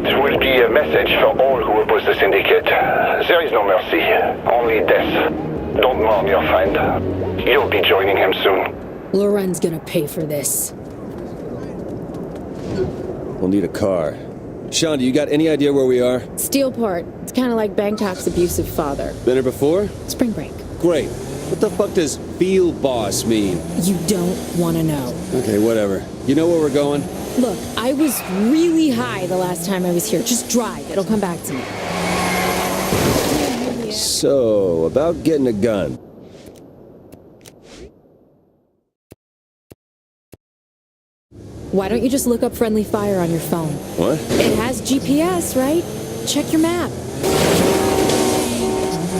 It will be a message for all who oppose the Syndicate. There is no mercy, only death. Don't mourn your friend. You'll be joining him soon. Loren's gonna pay for this. We'll need a car. Sean, do you got any idea where we are? Steelport. It's kind of like Bangkok's abusive father. Been here before? Spring break. Great. What the fuck does field boss mean? You don't want to know. Okay, whatever. You know where we're going? Look, I was really high the last time I was here. Just drive. It'll come back to me. So, about getting a gun. Why don't you just look up friendly fire on your phone? What? It has GPS, right? Check your map.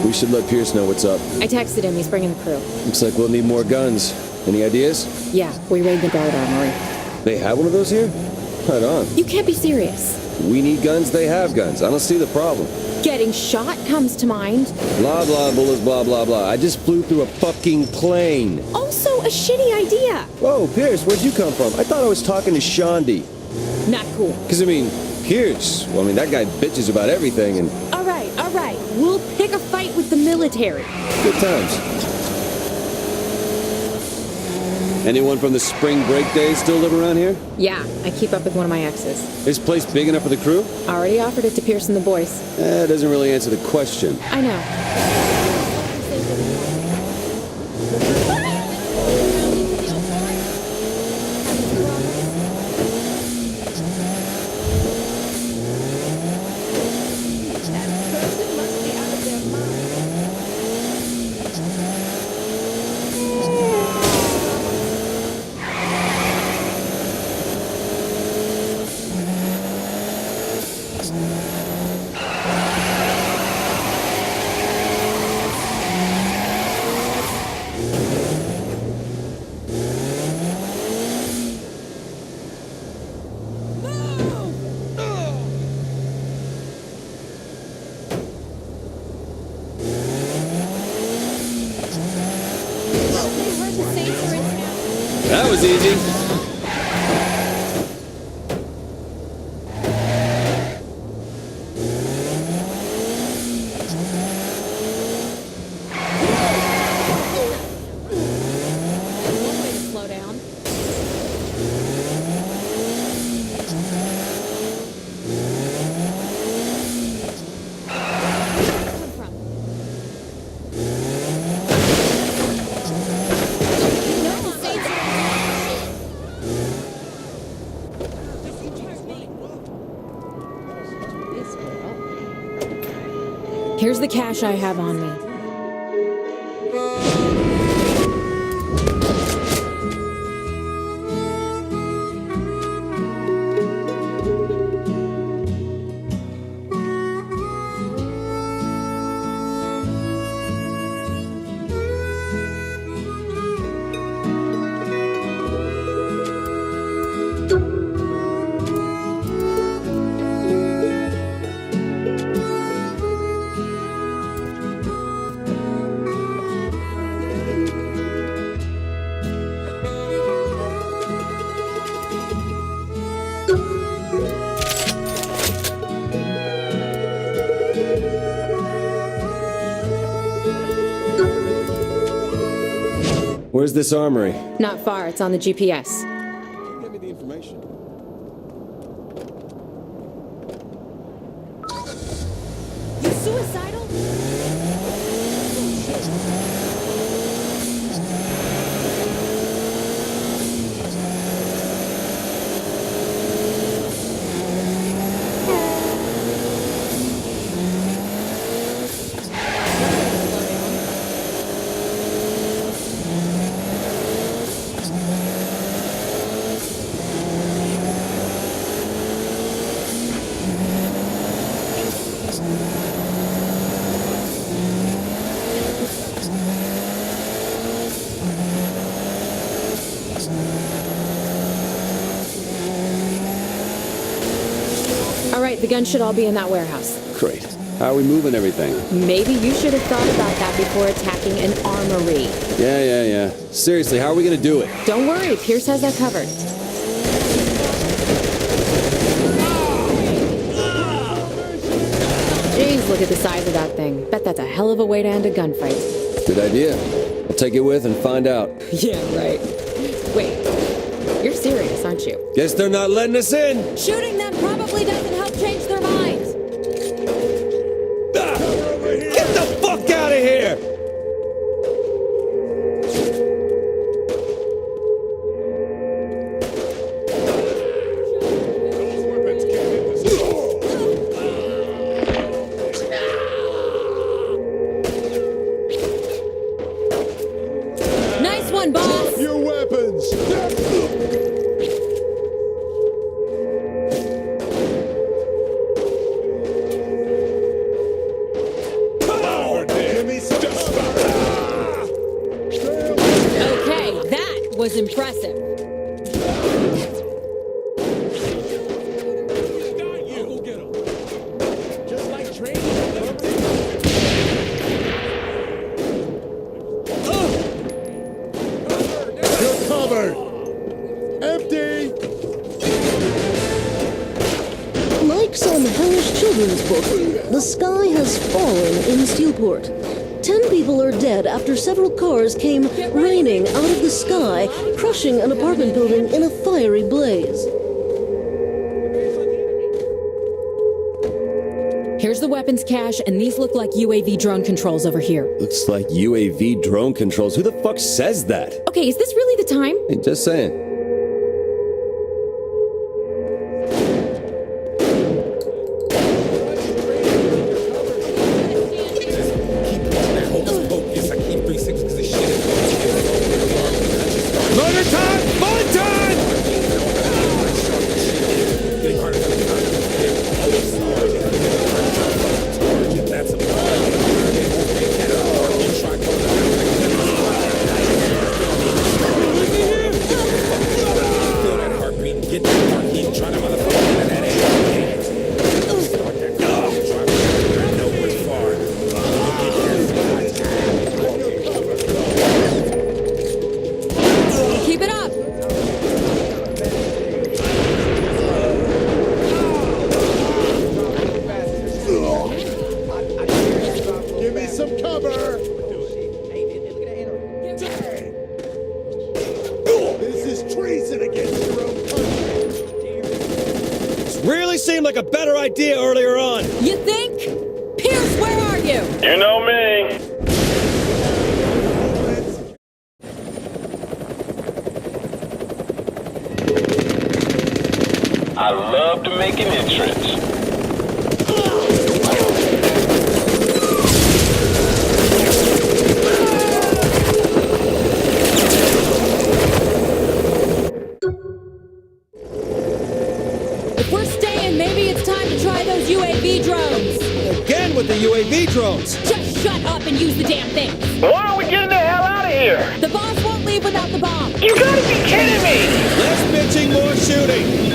We should let Pierce know what's up. I texted him. He's bringing the crew. Looks like we'll need more guns. Any ideas? Yeah, we raid the guard armory. They have one of those here? Right on. You can't be serious. We need guns, they have guns. I don't see the problem. Getting shot comes to mind. Blah, blah, bullets, blah, blah, blah. I just flew through a fucking plane. Also, a shitty idea. Whoa, Pierce, where'd you come from? I thought I was talking to Shondi. Not cool. Because, I mean, Pierce, well, I mean, that guy bitches about everything and... All right. We'll pick a fight with the military. Good times. Anyone from the spring break days still live around here? Yeah, I keep up with one of my exes. Is this place big enough for the crew? Already offered it to Pierce and the boys. That doesn't really answer the question. I know. That was easy. Slow down. Here's the cash I have on me. Where's this armory? Not far. It's on the GPS. Give me the information. You suicidal? All right, the gun should all be in that warehouse. Great. How are we moving everything? Maybe you should have thought about that before attacking an armory. Yeah. Seriously, how are we gonna do it? Don't worry, Pierce has that covered. Just look at the size of that thing. Bet that's a hell of a way to end a gunfight. Good idea. I'll take it with and find out. Yeah, right. Wait, you're serious, aren't you? Guess they're not letting us in. Shooting them probably doesn't help change their minds. Ah! Get the fuck out of here! Nice one, boss! Your weapons! Give me some Okay, that was impressive. just like training. You're covered! Empty! Like some hellish children's book, the sky has fallen in Steelport. 10 people are dead after several cars came raining out of the sky, crushing an apartment building in a fiery blaze. Here's the weapons cache, and these look like UAV drone controls over here. Looks like UAV drone controls. Who the fuck says that? Okay, is this really the time? Hey, just saying. Motor time! Bullet time! Keep it up! Give me some cover! This is treason against your own country! Really seemed like a better idea earlier on. You think? Pierce, where are you? You know me. I love to make an entrance. If we're staying, maybe it's time to try those UAV drones. Again with the UAV drones. Just shut up and use the damn thing. Why are we getting the hell out of here? The boss won't leave without the bomb. You gotta be kidding me! Less bitching, more shooting.